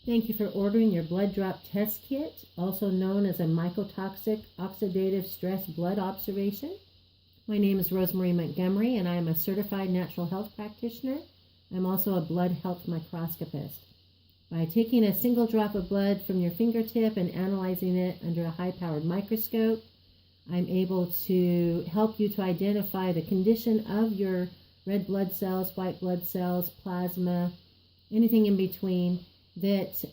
Thank you for ordering your blood drop test kit, also known as a mycotoxic oxidative stress blood observation. My name is Rosemary Montgomery, and I am a certified natural health practitioner. I'm also a blood health microscopist. By taking a single drop of blood from your fingertip and analyzing it under a high-powered microscope, I'm able to help you to identify the condition of your red blood cells, white blood cells, plasma, anything in between that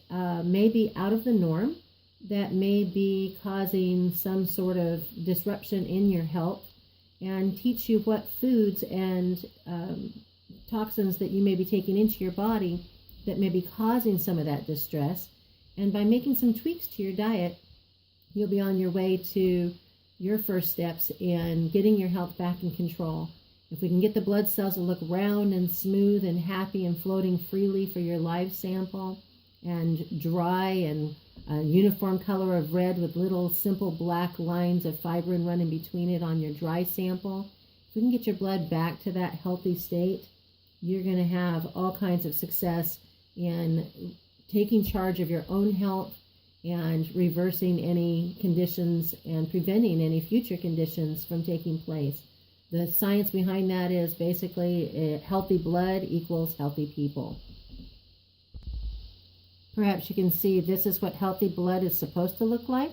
may be out of the norm, that may be causing some sort of disruption in your health, and teach you what foods and toxins that you may be taking into your body that may be causing some of that distress. And by making some tweaks to your diet, you'll be on your way to your first steps in getting your health back in control. If we can get the blood cells to look round and smooth and happy and floating freely for your live sample, and dry and a uniform color of red with little simple black lines of fibrin running between it on your dry sample, if we can get your blood back to that healthy state, you're going to have all kinds of success in taking charge of your own health and reversing any conditions and preventing any future conditions from taking place. The science behind that is basically healthy blood equals healthy people. Perhaps you can see this is what healthy blood is supposed to look like.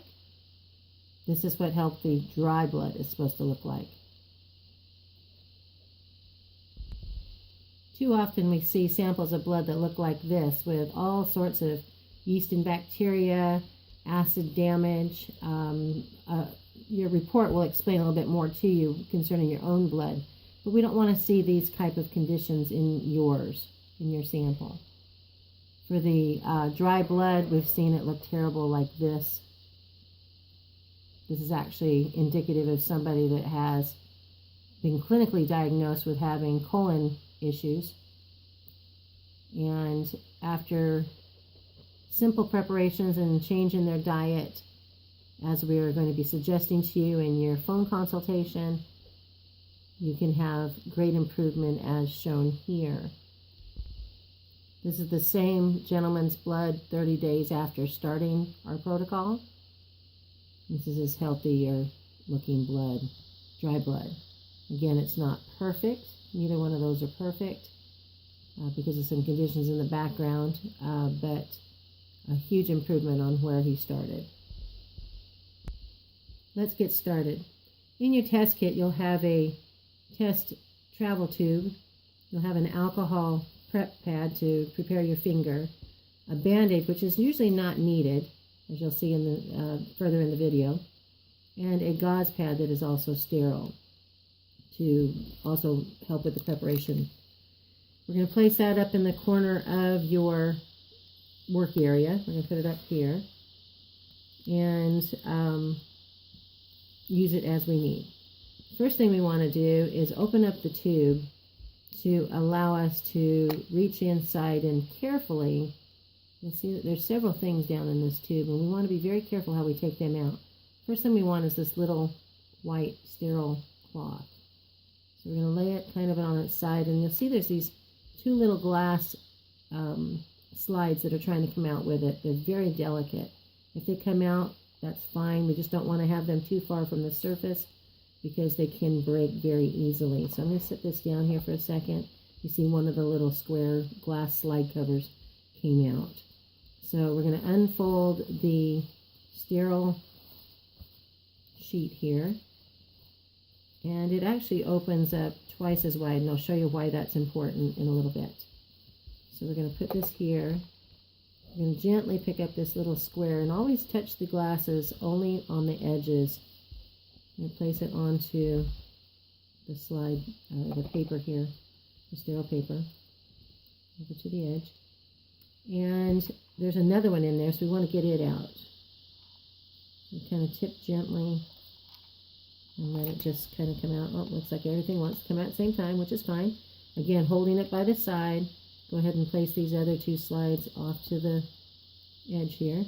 This is what healthy dry blood is supposed to look like. Too often we see samples of blood that look like this with all sorts of yeast and bacteria, acid damage. Your report will explain a little bit more to you concerning your own blood, but we don't want to see these type of conditions in yours, in your sample. For the dry blood, we've seen it look terrible like this. This is actually indicative of somebody that has been clinically diagnosed with having colon issues. And after simple preparations and change in their diet, as we are going to be suggesting to you in your phone consultation, you can have great improvement as shown here. This is the same gentleman's blood 30 days after starting our protocol. This is his healthier looking blood, dry blood. Again, it's not perfect. Neither one of those are perfect because of some conditions in the background, but a huge improvement on where he started. Let's get started. In your test kit, you'll have a test travel tube. You'll have an alcohol prep pad to prepare your finger, a Band-Aid, which is usually not needed, as you'll see in the further in the video, and a gauze pad that is also sterile to also help with the preparation. We're going to place that up in the corner of your work area. We're going to put it up here and use it as we need. First thing we want to do is open up the tube to allow us to reach inside and carefully, you'll see that there's several things down in this tube, and we want to be very careful how we take them out. First thing we want is this little white sterile cloth. So we're going to lay it kind of on its side, and you'll see there's these two little glass slides that are trying to come out with it. They're very delicate. If they come out, that's fine. We just don't want to have them too far from the surface because they can break very easily. So I'm going to set this down here for a second. You see one of the little square glass slide covers came out. So we're going to unfold the sterile sheet here. And it actually opens up twice as wide, and I'll show you why that's important in a little bit. So we're going to put this here. We're going to gently pick up this little square, and always touch the glasses only on the edges. I'm going to place it onto the slide, the paper here, the sterile paper, over to the edge. And there's another one in there, so we want to get it out. So kind of tip gently and let it just kind of come out. Oh, looks like everything wants to come out at the same time, which is fine. Again, holding it by the side. Go ahead and place these other two slides off to the edge here.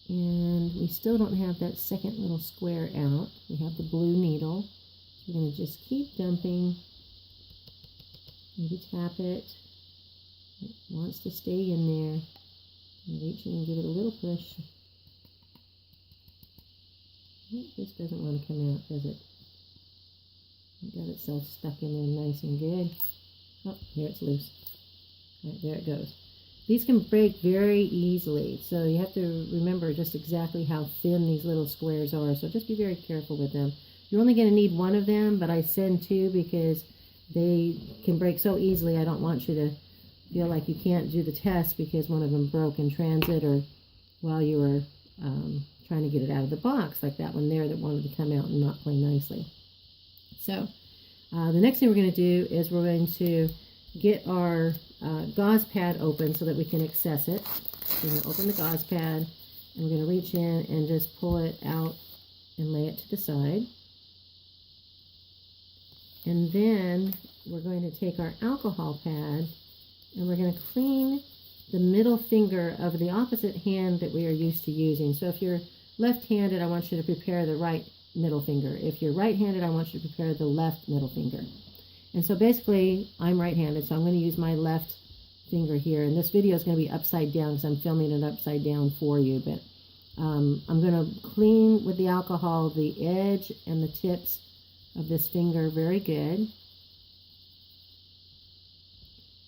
And we still don't have that second little square out. We have the blue needle. So we're going to just keep dumping. Maybe tap it. It wants to stay in there. Reach in and give it a little push. This doesn't want to come out, does it? It got itself stuck in there nice and good. Oh, here it's loose. All right, there it goes. These can break very easily, so you have to remember just exactly how thin these little squares are, so just be very careful with them. You're only going to need one of them, but I send two because they can break so easily. I don't want you to feel like you can't do the test because one of them broke in transit or while you were trying to get it out of the box, like that one there that wanted to come out and not play nicely. So the next thing we're going to do is we're going to get our gauze pad open so that we can access it. So we're going to open the gauze pad and we're going to reach in and just pull it out and lay it to the side. And then we're going to take our alcohol pad and we're going to clean the middle finger of the opposite hand that we are used to using. So if you're left-handed, I want you to prepare the right middle finger. If you're right-handed, I want you to prepare the left middle finger. And so basically, I'm right-handed, so I'm going to use my left finger here. And this video is going to be upside down because I'm filming it upside down for you. But I'm going to clean with the alcohol the edge and the tips of this finger very good.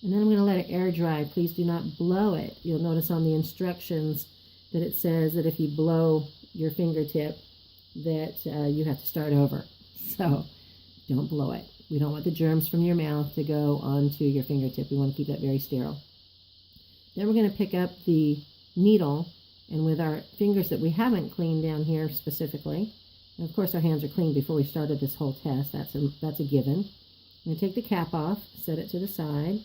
And then I'm going to let it air dry. Please do not blow it. You'll notice on the instructions that it says that if you blow your fingertip that you have to start over. So don't blow it. We don't want the germs from your mouth to go onto your fingertip. We want to keep that very sterile. Then we're going to pick up the needle, and with our fingers that we haven't cleaned down here specifically, and of course our hands are clean before we started this whole test. That's a given. I'm going to take the cap off, set it to the side,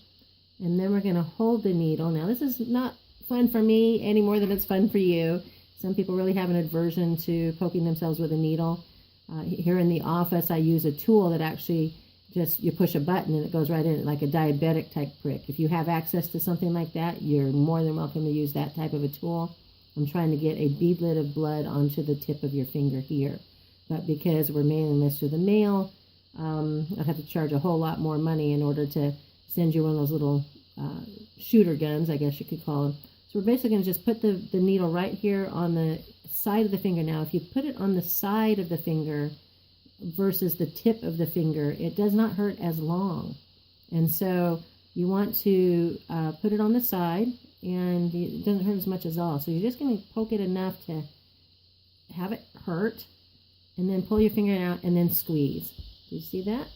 and then we're going to hold the needle. Now this is not fun for me any more than it's fun for you. Some people really have an aversion to poking themselves with a needle. Here in the office, I use a tool that actually just, you push a button and it goes right in, like a diabetic type prick. If you have access to something like that, you're more than welcome to use that type of a tool. I'm trying to get a beadlet of blood onto the tip of your finger here. But because we're mailing this to the mail, I'd have to charge a whole lot more money in order to send you one of those little shooter guns, I guess you could call them. So we're basically going to just put the needle right here on the side of the finger. Now, if you put it on the side of the finger versus the tip of the finger, it does not hurt as long. And so you want to put it on the side, and it doesn't hurt as much as all. So you're just going to poke it enough to have it hurt, and then pull your finger out and then squeeze. Do you see that?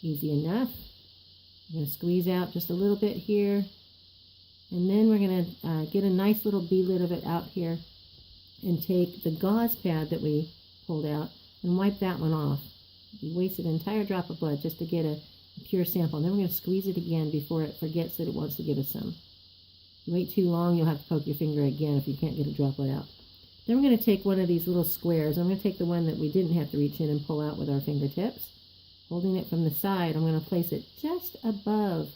Easy enough. I'm going to squeeze out just a little bit here. And then we're going to get a nice little beadlet of it out here and take the gauze pad that we pulled out and wipe that one off. We wasted an entire drop of blood just to get a pure sample. And then we're going to squeeze it again before it forgets that it wants to give us some. If you wait too long, you'll have to poke your finger again if you can't get a droplet out. Then we're going to take one of these little squares. I'm going to take the one that we didn't have to reach in and pull out with our fingertips. Holding it from the side, I'm going to place it just above.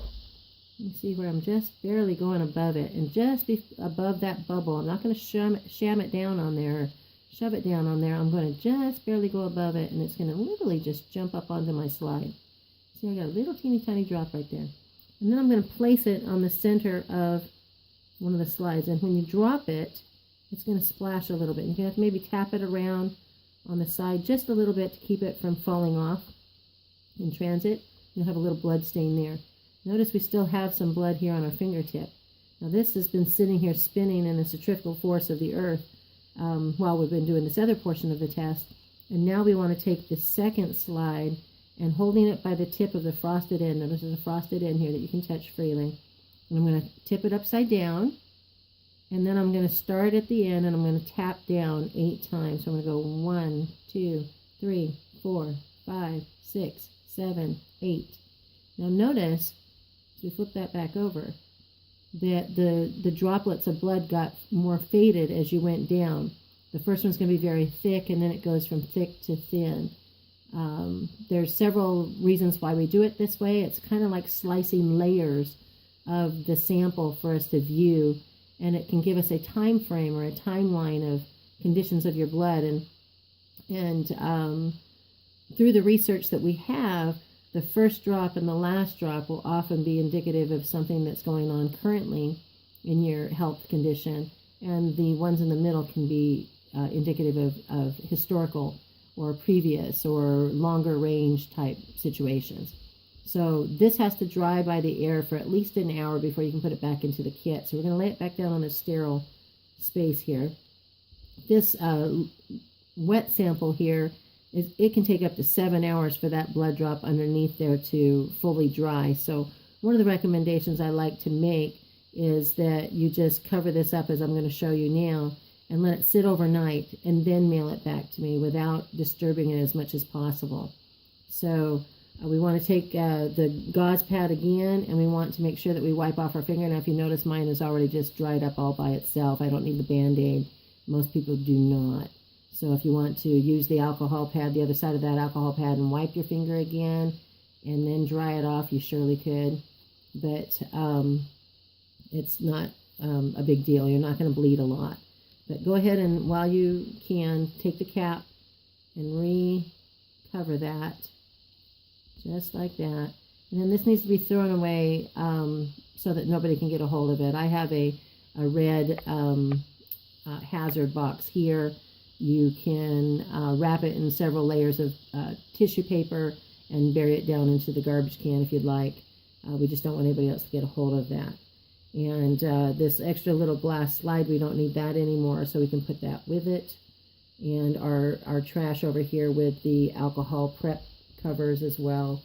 You see where I'm just barely going above it, and just above that bubble. I'm not going to sham it down on there, or shove it down on there. I'm going to just barely go above it, and it's going to literally just jump up onto my slide. See, I got a little teeny tiny drop right there. And then I'm going to place it on the center of one of the slides, and when you drop it, it's going to splash a little bit. You can have to maybe tap it around on the side just a little bit to keep it from falling off in transit. You'll have a little blood stain there. Notice we still have some blood here on our fingertip. Now this has been sitting here spinning in the centrifugal force of the earth while we've been doing this other portion of the test. And now we want to take the second slide and holding it by the tip of the frosted end. Notice there's a frosted end here that you can touch freely. And I'm going to tip it upside down. And then I'm going to start at the end and I'm going to tap down 8 times. So I'm going to go 1, 2, 3, 4, 5, 6, 7, 8. Now notice, as we flip that back over, that the droplets of blood got more faded as you went down. The first one's going to be very thick, and then it goes from thick to thin. There's several reasons why we do it this way. It's kind of like slicing layers of the sample for us to view, and it can give us a time frame or a timeline of conditions of your blood. And through the research that we have, the first drop and the last drop will often be indicative of something that's going on currently. in your health condition, and the ones in the middle can be indicative of historical or previous or longer range type situations. So this has to dry by the air for at least an hour before you can put it back into the kit. So we're going to lay it back down on a sterile space here. This wet sample here, it can take up to 7 hours for that blood drop underneath there to fully dry. So one of the recommendations I like to make is that you just cover this up, as I'm going to show you now, and let it sit overnight and then mail it back to me without disturbing it as much as possible. So we want to take the gauze pad again, and we want to make sure that we wipe off our finger. Now, if you notice, mine is already just dried up all by itself. I don't need the Band-Aid. Most people do not. So if you want to use the alcohol pad, the other side of that alcohol pad, and wipe your finger again and then dry it off, you surely could. But it's not a big deal. You're not going to bleed a lot. But go ahead and, while you can, take the cap and re-cover that, just like that. And then this needs to be thrown away so that nobody can get a hold of it. I have a red hazard box here. You can wrap it in several layers of tissue paper and bury it down into the garbage can if you'd like. We just don't want anybody else to get a hold of that. And this extra little glass slide, we don't need that anymore, so we can put that with it. And our trash over here with the alcohol prep covers as well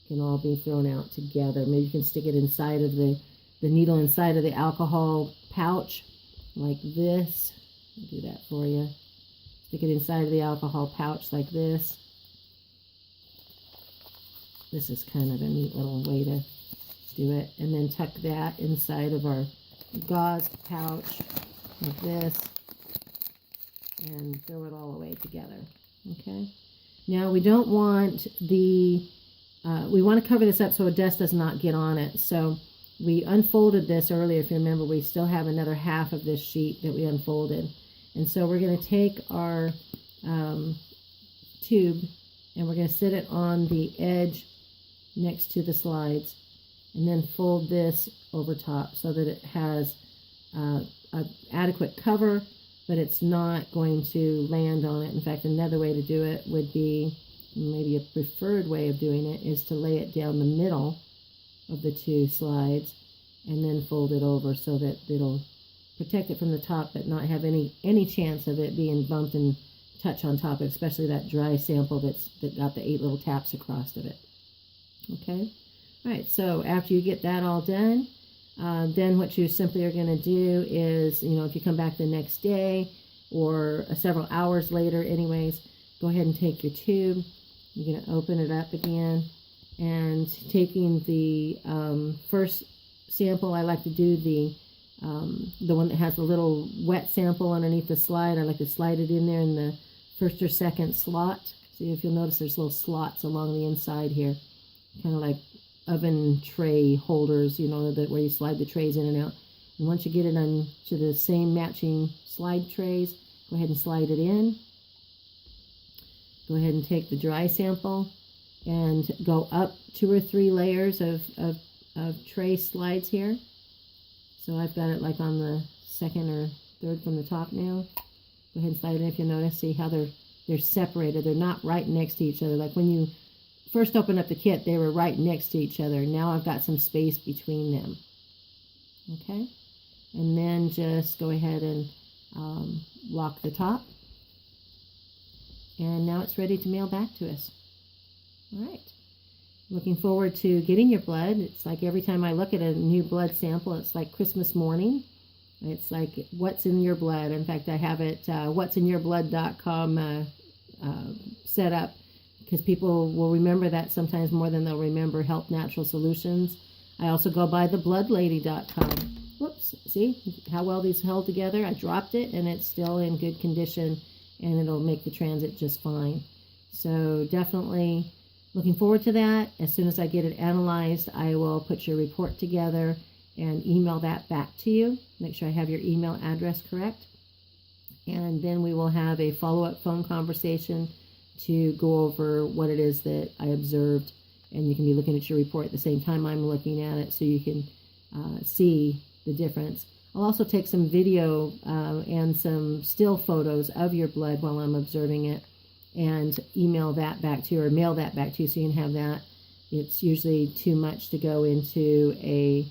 can all be thrown out together. Maybe you can stick it inside of the needle inside of the alcohol pouch like this. I'll do that for you. Stick it inside of the alcohol pouch like this. This is kind of a neat little way to do it. And then tuck that inside of our gauze pouch like this and throw it all away together. Okay. Now we don't want we want to cover this up so dust does not get on it. So we unfolded this earlier. If you remember, we still have another half of this sheet that we unfolded. And so we're going to take our tube and we're going to sit it on the edge next to the slides and then fold this over top so that it has an adequate cover, but it's not going to land on it. In fact, another way to do it would be, maybe a preferred way of doing it, is to lay it down the middle of the two slides and then fold it over so that it'll protect it from the top but not have any chance of it being bumped and touch on top of it, especially that dry sample that got the 8 little taps across of it. Okay? All right, so after you get that all done, then what you simply are going to do is, if you come back the next day or several hours later anyways, go ahead and take your tube. You're going to open it up again, and taking the first sample, I like to do the one that has the little wet sample underneath the slide. I like to slide it in there in the first or second slot. See, if you'll notice, there's little slots along the inside here, kind of like oven tray holders, where you slide the trays in and out. And once you get it onto the same matching slide trays, go ahead and slide it in. Go ahead and take the dry sample and go up 2 or 3 layers of tray slides here. So I've got it like on the second or third from the top now. Go ahead and slide it in. If you notice, see how they're separated. They're not right next to each other. Like when you first opened up the kit, they were right next to each other. Now I've got some space between them. Okay? And then just go ahead and lock the top. And now it's ready to mail back to us. All right. Looking forward to getting your blood. It's like every time I look at a new blood sample, it's like Christmas morning. It's like, what's in your blood? In fact, I have it, what'sinyourblood.com set up, because people will remember that sometimes more than they'll remember Health Natural Solutions. I also go by thebloodlady.com. Whoops, see how well these held together? I dropped it and it's still in good condition, and it'll make the transit just fine. So definitely looking forward to that. As soon as I get it analyzed, I will put your report together and email that back to you. Make sure I have your email address correct. And then we will have a follow-up phone conversation to go over what it is that I observed. And you can be looking at your report at the same time I'm looking at it, so you can see the difference. I'll also take some video and some still photos of your blood while I'm observing it, and email that back to you, or mail that back to you, so you can have that. It's usually too much to go into a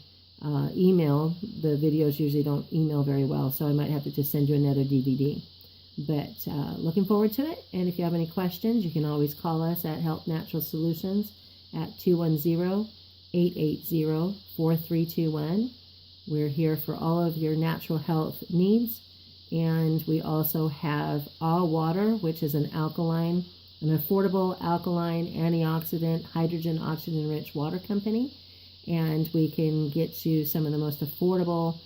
email. The videos usually don't email very well, so I might have to just send you another DVD. But looking forward to it. And if you have any questions, you can always call us at Health Natural Solutions at 210-880-4321. We're here for all of your natural health needs. And we also have All Water, which is an affordable alkaline, antioxidant, hydrogen, oxygen-rich water company. And we can get you some of the most affordable,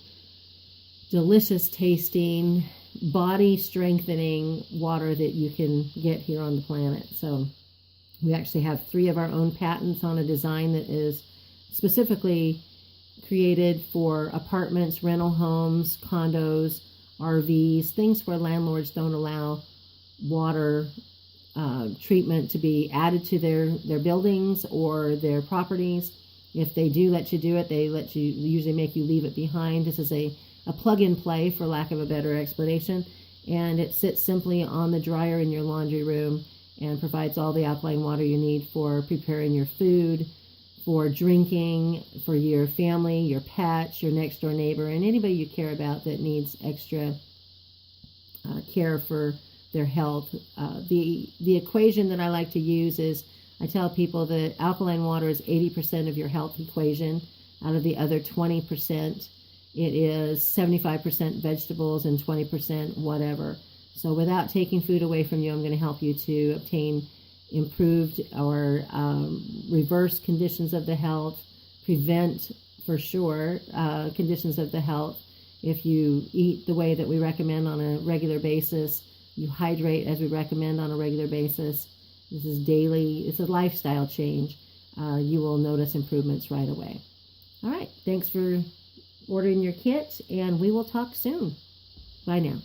delicious tasting, body strengthening water that you can get here on the planet. So we actually have 3 of our own patents on a design that is specifically created for apartments, rental homes, condos, RVs, things where landlords don't allow water treatment to be added to their buildings or their properties. If they do let you do it, they usually make you leave it behind. This is a plug and play, for lack of a better explanation, and it sits simply on the dryer in your laundry room and provides all the alkaline water you need for preparing your food, for drinking, for your family, your pets, your next door neighbor, and anybody you care about that needs extra care for their health. The equation that I like to use is, I tell people that alkaline water is 80% of your health equation. Out of the other 20%, it is 75% vegetables and 20% whatever. So without taking food away from you, I'm going to help you to obtain improved or reverse conditions of the health, prevent for sure conditions of the health. If you eat the way that we recommend on a regular basis, you hydrate as we recommend on a regular basis, this is daily, it's a lifestyle change, you will notice improvements right away. All right, thanks for ordering your kit, and we will talk soon. Bye now.